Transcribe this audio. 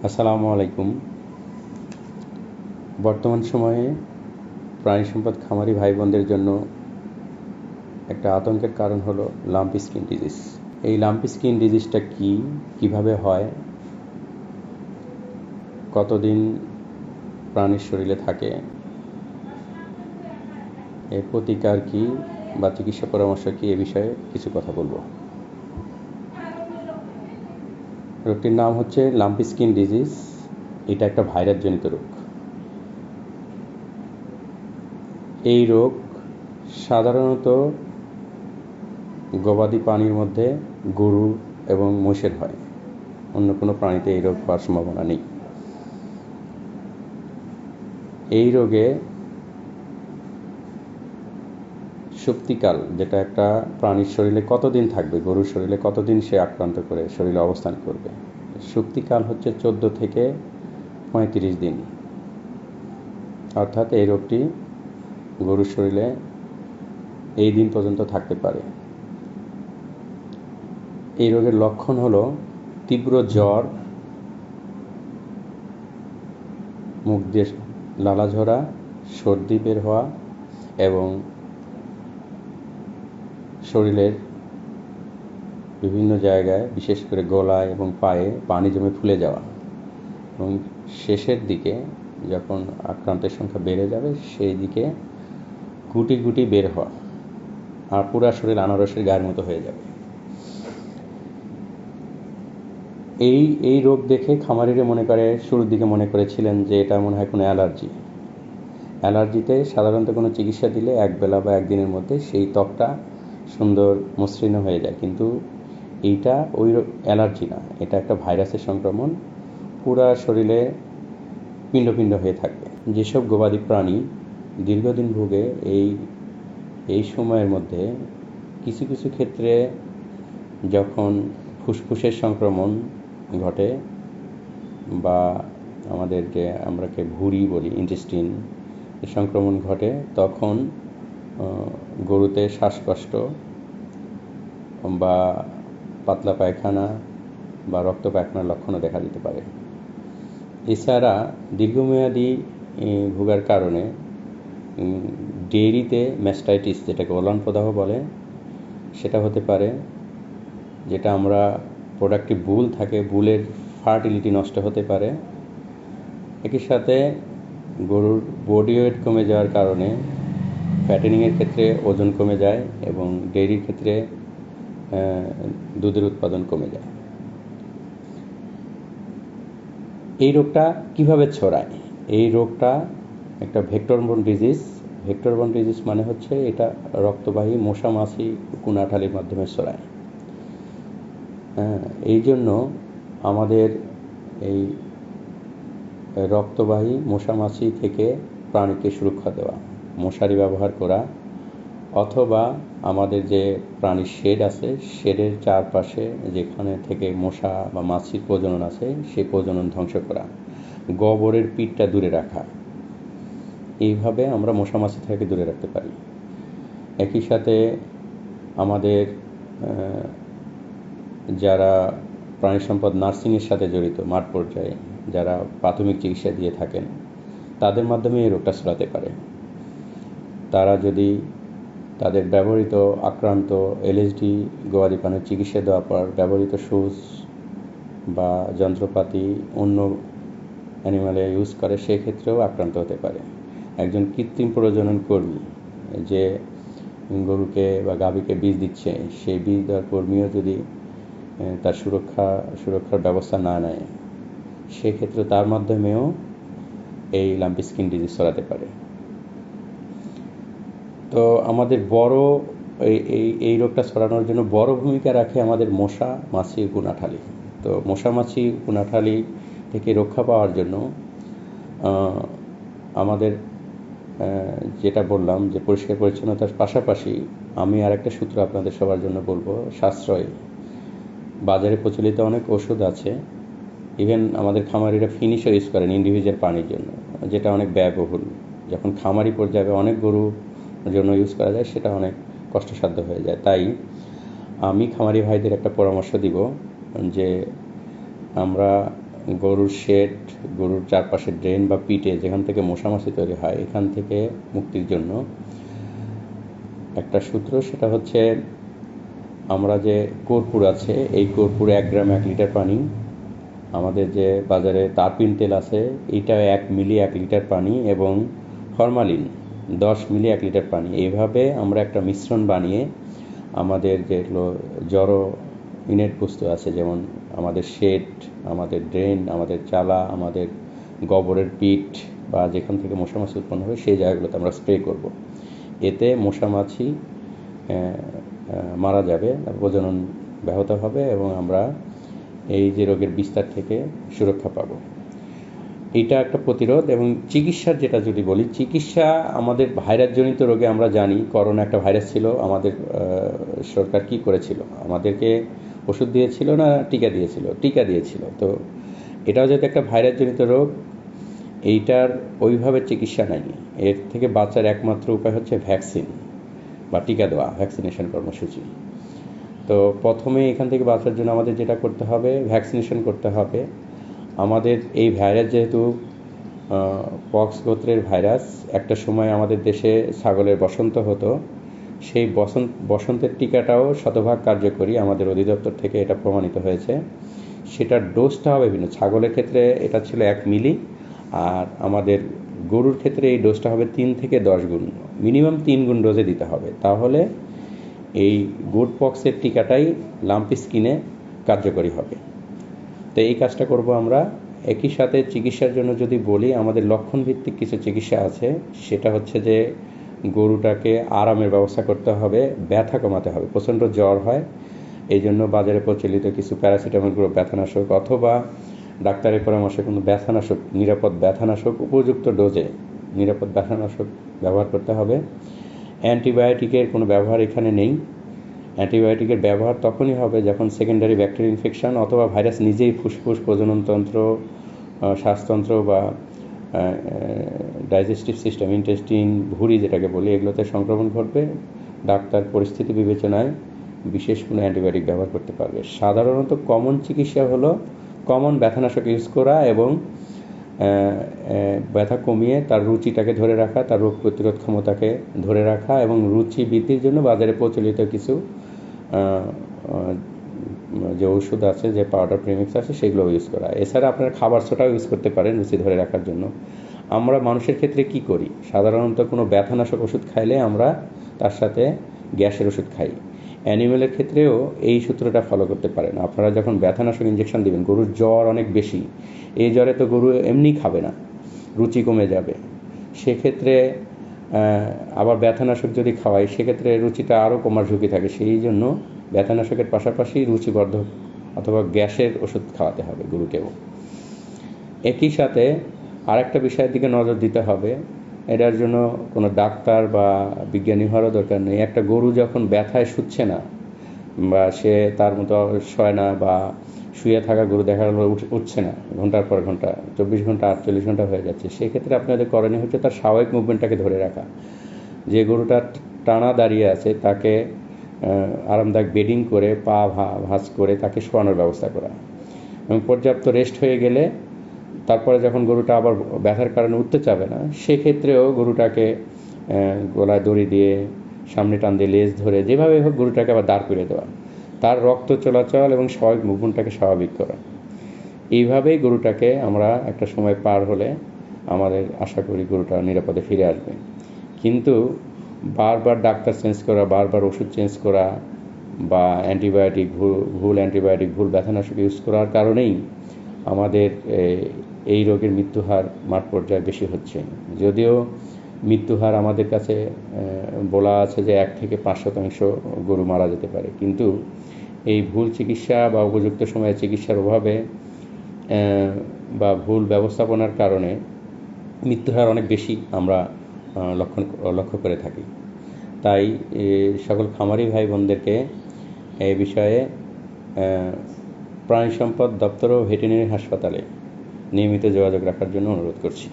আসসালামু আলাইকুম। বর্তমান সময়ে প্রাণী সম্পদ খামারি ভাই বোনদের জন্য একটা আতঙ্কের কারণ হলো লাম্পি স্কিন ডিজিজ। এই লাম্পি স্কিন ডিজিজটা কিভাবে হয়, কতদিন প্রাণীর শরীরে থাকে, এর প্রতিকার কি বা চিকিৎসা পরামর্শ কি, এ বিষয়ে কিছু কথা বলবো। রোগটির নাম হচ্ছে লাম্পি স্কিন ডিজিজ। এটা একটা ভাইরাসজনিত রোগ। এই রোগ সাধারণত গবাদি প্রাণীর মধ্যে গরু এবং মোষের হয়। অন্য কোনো প্রাণীতে এই রোগ হওয়ার সম্ভাবনা নেই। এই রোগে সুপ্তিকাল, যেটা একটা প্রাণীর শরীরে কতদিন থাকবে, গরুর শরীরে কতদিন সে আক্রান্ত করে শরীরে অবস্থান করবে, সুপ্তিকাল হচ্ছে 14 থেকে 35 দিন। অর্থাৎ এই রোগটি গরুর শরীরে এই দিন পর্যন্ত থাকতে পারে। এই রোগের লক্ষণ হলো তীব্র জ্বর, মুখ দিয়ে লালা ঝরা, সর্দি বের হওয়া এবং শরীরের বিভিন্ন জায়গায় বিশেষ করে গলায় এবং পায়ে পানি জমে ফুলে যাওয়া এবং শেষের দিকে যখন আক্রান্তের সংখ্যা বেড়ে যাবে সেই দিকে গুটি গুটি বের হওয়া আর পুরা শরীর আনারসের গায়ের মতো হয়ে যাবে। এই রোগ দেখে খামারিরা শুরুর দিকে মনে করেছিলেন যে এটা মনে হয় কোনো অ্যালার্জিতে সাধারণত কোনো চিকিৎসা দিলে একবেলা বা একদিনের মধ্যে সেই ত্বকটা সুন্দর মসৃণ হয়ে যায়, কিন্তু এইটা ওই অ্যালার্জি না, এটা একটা ভাইরাসের সংক্রমণ। পুরা শরীরে পিণ্ড পিণ্ড হয়ে থাকবে। যেসব গবাদি প্রাণী দীর্ঘদিন ভোগে এই সময়ের মধ্যে কিছু কিছু ক্ষেত্রে যখন ফুসফুসের সংক্রমণ ঘটে বা আমাদের যে আমরাকে ভুঁড়ি বলি, ইন্টেস্টিন সংক্রমণ ঘটে, তখন গরুতে শ্বাসকষ্ট বা পাতলা পায়খানা বা রক্ত পায়খানার লক্ষণও দেখা দিতে পারে। এছাড়া দীর্ঘমেয়াদী ভোগার কারণে ডেয়ারিতে ম্যাস্টাইটিস, যেটাকে অলান প্রদাহ বলে, সেটা হতে পারে। যেটা আমরা প্রোডাক্টিভ বুল থাকে, বুলের ফার্টিলিটি নষ্ট হতে পারে। একই সাথে গরুর বডি ওয়েট কমে যাওয়ার কারণে ফ্যাটেনিংয়ের ক্ষেত্রে ওজন কমে যায় এবং ডেয়ারির ক্ষেত্রে দুধের উৎপাদন কমে যায়। এই রোগটা কিভাবে ছড়ায়? এই রোগটা একটা ভেক্টরবোর্ন ডিজিজ। ভেক্টরবোর্ন ডিজিজ মানে হচ্ছে এটা রক্তবাহী মশা, মাছি, কুনাঠালির মাধ্যমে ছড়ায়। এই জন্য আমাদের এই রক্তবাহী মশা মাছি থেকে প্রাণীকে সুরক্ষা দেওয়া, মশারি ব্যবহার করা, অথবা আমাদের যে প্রাণীর শেড আছে, শেডের চারপাশে যেখানে থেকে মশা বা মাছির প্রজনন আছে সেই প্রজনন ধ্বংস করা, গোবরের পিঠটা দূরে রাখা। এইভাবে আমরা মশা মাছি থেকে দূরে রাখতে পারি। একই সাথে আমাদের যারা প্রাণী সম্পদ নার্সিংয়ের সাথে জড়িত মাঠ পর্যায়ে, যারা প্রাথমিক চিকিৎসা দিয়ে থাকেন, তাদের মাধ্যমে এই রোগটা ছড়াতে পারে। তারা যদি তাদের ব্যবহৃত আক্রান্ত এলএসডি গবাদি প্রাণীর চিকিৎসা দেওয়ার পর ব্যবহৃত সুচ বা যন্ত্রপাতি অন্য অ্যানিমালে ইউজ করে, সেক্ষেত্রেও আক্রান্ত হতে পারে। একজন কৃত্রিম প্রজনন কর্মী যে গরুকে বা গাভীকে বীজ দিচ্ছে, সেই বীজ দেওয়ার কর্মীও যদি তার সুরক্ষার ব্যবস্থা না নেয়, সেক্ষেত্রে তার মাধ্যমেও এই লাম্পি স্কিন ডিজিজ ছড়াতে পারে। তো আমাদের এই রোগটা ছড়ানোর জন্য বড় ভূমিকা রাখে আমাদের মশা, মাছি, কুনাঠালি। তো মশা, মাছি, কুনাঠালি থেকে রক্ষা পাওয়ার জন্য আমাদের যেটা বললাম যে পরিষ্কার পরিচ্ছন্নতার পাশাপাশি আমি আরেকটা সূত্র আপনাদের সবার জন্য বলবো, সাশ্রয়। বাজারে প্রচলিত অনেক ওষুধ আছে, ইভেন আমাদের খামারিরা ফিনিশও ইউজ করেন ইন্ডিভিজুয়াল পানির জন্য, যেটা অনেক ব্যয়বহুল। যখন খামারি পর্যায়ে অনেক গরু জন্য ইউজ করা যায়, সেটা অনেক কষ্টসাধ্য হয়ে যায়। তাই আমি খামারি ভাইদের একটা পরামর্শ দিব যে আমরা গরুর শেড, গরুর চারপাশে ড্রেন বা পিটে যেখান থেকে মশামাছি তৈরি হয়, এখান থেকে মুক্তির জন্য একটা সূত্র, সেটা হচ্ছে আমরা যে কর্পূর আছে, এই কর্পূর 1 গ্রাম 1 লিটার পানি, আমাদের যে বাজারে তারপিন তেল আছে এইটা 1 মিলি 1 লিটার পানি, এবং ফরমালিন 10 মিলি 1 লিটার পানি, এইভাবে আমরা একটা মিশ্রণ বানিয়ে আমাদের যেগুলো জড়ো ইনেট বস্তু আছে, যেমন আমাদের শেড, আমাদের ড্রেন, আমাদের চালা, আমাদের গোবরের পিট বা যেখান থেকে মশামাছি উৎপন্ন হবে সেই জায়গাগুলোতে আমরা স্প্রে করব। এতে মশামাছি মারা যাবে, প্রজনন ব্যাহত হবে এবং আমরা এই যে রোগের বিস্তার থেকে সুরক্ষা পাব। এটা একটা প্রতিরোধ। এবং চিকিৎসার যেটা যদি বলি, চিকিৎসা আমাদের ভাইরাসজনিত রোগে আমরা জানি করোনা একটা ভাইরাস ছিল, আমাদের সরকার কি করেছিল, আমাদেরকে ওষুধ দিয়েছিল না টিকা দিয়েছিল? টিকা দিয়েছিল। তো এটাও যেহেতু একটা ভাইরাসজনিত রোগ, এইটার ওইভাবে চিকিৎসা নাই। এর থেকে বাঁচার একমাত্র উপায় হচ্ছে ভ্যাকসিন বা টিকা দেওয়া, ভ্যাকসিনেশন কর্মসূচি। তো প্রথমে এখান থেকে বাঁচার জন্য আমাদের যেটা করতে হবে, ভ্যাকসিনেশন করতে হবে। আমাদের এই ভাইরাস যেহেতু পক্স গোত্রের ভাইরাস, একটা সময় আমাদের দেশে ছাগলের বসন্ত হতো, সেই বসন্তের টিকাটাও শতভাগ কার্যকরী, আমাদের অধিদপ্তর থেকে এটা প্রমাণিত হয়েছে। সেটার ডোজটা হবে ভিন্ন। ছাগলের ক্ষেত্রে এটা ছিল 1 মিলি, আর আমাদের গরুর ক্ষেত্রে এই ডোজটা হবে 3 থেকে 10 গুণ, মিনিমাম 3 গুণ ডোজে দিতে হবে। তাহলে এই গুড পক্সের টিকাটাই লাম্পি স্কিনে কার্যকরী হবে। তো এই কাজটা করব আমরা। একই সাথে চিকিৎসার জন্য যদি বলি, আমাদের লক্ষণভিত্তিক কিছু চিকিৎসা আছে। সেটা হচ্ছে যে গরুটাকে আরামের ব্যবস্থা করতে হবে, ব্যথা কমাতে হবে। প্রচণ্ড জ্বর হয়, এই জন্য বাজারে প্রচলিত কিছু প্যারাসিটামলগুলো ব্যথানাশক, অথবা ডাক্তারের পরামর্শে কোনো ব্যথানাশক, নিরাপদ ব্যথানাশক, উপযুক্ত ডোজে নিরাপদ ব্যথানাশক ব্যবহার করতে হবে। অ্যান্টিবায়োটিকের কোনো ব্যবহার এখানে নেই। অ্যান্টিবায়োটিকের ব্যবহার তখনই হবে যখন সেকেন্ডারি ব্যাকটেরিয়া ইনফেকশন অথবা ভাইরাস নিজেই ফুসফুস, প্রজননতন্ত্র, শ্বাসতন্ত্র বা ডাইজেস্টিভ সিস্টেম, ইন্টেস্টিন, ভুঁড়ি যেটাকে বলি, এগুলোতে সংক্রমণ ঘটবে। ডাক্তার পরিস্থিতি বিবেচনায় বিশেষ কোনো অ্যান্টিবায়োটিক ব্যবহার করতে পারবে। সাধারণত কমন চিকিৎসা হলো কমন ব্যথানাশক ইউজ করা এবং ব্যথা কমিয়ে তার রুচিটাকে ধরে রাখা, তার রোগ প্রতিরোধ ক্ষমতাকে ধরে রাখা, এবং রুচি বৃদ্ধির জন্য বাজারে প্রচলিত কিছু যে ওষুধ আছে, যে পাউডার প্রিমিক্স আছে, সেগুলো ইউজ করা। এছাড়া আপনারা খাবার সোডাও ইউজ করতে পারেন রুচি ধরে রাখার জন্য। আমরা মানুষের ক্ষেত্রে কি করি, সাধারণত কোনো ব্যথানাশক ওষুধ খাইলে আমরা তার সাথে গ্যাসের ওষুধ খাই। অ্যানিমেলের ক্ষেত্রেও এই সূত্রটা ফলো করতে পারেন। আপনারা যখন ব্যথানাশক ইঞ্জেকশন দিবেন, গরুর জ্বর অনেক বেশি, এই জ্বরে তো গরু এমনি খাবে না, রুচি কমে যাবে। সেক্ষেত্রে আবার ব্যথানাশক যদি খাওয়াই, সেক্ষেত্রে রুচিটা আরও কমার ঝুঁকি থাকে। সেই জন্য ব্যথানাশকের পাশাপাশি রুচিবর্ধক অথবা গ্যাসের ওষুধ খাওয়াতে হবে গরুকেও। একই সাথে আরেকটা বিষয়ের দিকে নজর দিতে হবে, এটার জন্য কোনো ডাক্তার বা বিজ্ঞানী হওয়ারও দরকার নেই। একটা গরু যখন ব্যথায় শুচ্ছে না বা সে তার মতো শয় না, বা শুয়ে থাকা গরু দেখা গেল উঠছে না, ঘন্টার পর ঘন্টা, 24 ঘন্টা 48 ঘন্টা হয়ে যাচ্ছে, সেক্ষেত্রে আপনাদের করণীয় হচ্ছে তার স্বাভাবিক মুভমেন্টটাকে ধরে রাখা। যে গরুটা টানা দাঁড়িয়ে আছে তাকে আরামদায়ক বেডিং করে, পা ভাঁজ করে তাকে শোয়ানোর ব্যবস্থা করা, এবং পর্যাপ্ত রেস্ট হয়ে গেলে তারপরে যখন গরুটা আবার ব্যথার কারণে উঠতে চাবে না, সেক্ষেত্রেও গরুটাকে গলায় দড়ি দিয়ে, সামনে টান দিয়ে, লেজ ধরে, যেভাবে হোক গরুটাকে আবার দাঁড় করে দেওয়া, তার রক্ত চলাচল এবং স্বাভাবিক মুভমেন্টটাকে স্বাভাবিক করা। এইভাবেই গরুটাকে আমরা একটা সময় পার হলে আমাদের আশা করি গরুটা নিরাপদে ফিরে আসবে। কিন্তু বারবার ডাক্তার চেঞ্জ করা, বারবার ওষুধ চেঞ্জ করা, বা অ্যান্টিবায়োটিক, ভুল অ্যান্টিবায়োটিক, ভুল ব্যথানাশক ইউজ করার কারণেই আমাদের এই রোগের মৃত্যুহার মাঠ পর্যায়ে বেশি হচ্ছে। যদিও মৃত্যুহার আমাদের কাছে বলা আছে যে 1 থেকে 5% গরু মারা যেতে পারে, কিন্তু এই ভুল চিকিৎসা বা উপযুক্ত সময়ে চিকিৎসার অভাবে বা ভুল ব্যবস্থাপনার কারণে মৃত্যুহার অনেক বেশি আমরা লক্ষ্য করে থাকি। তাই সকল খামারি ভাই বোনদেরকে এই বিষয়ে প্রাণী সম্পদ দপ্তর ও ভেটেরিনারি হাসপাতালে নিয়মিত যোগাযোগ রাখার জন্য অনুরোধ করছি।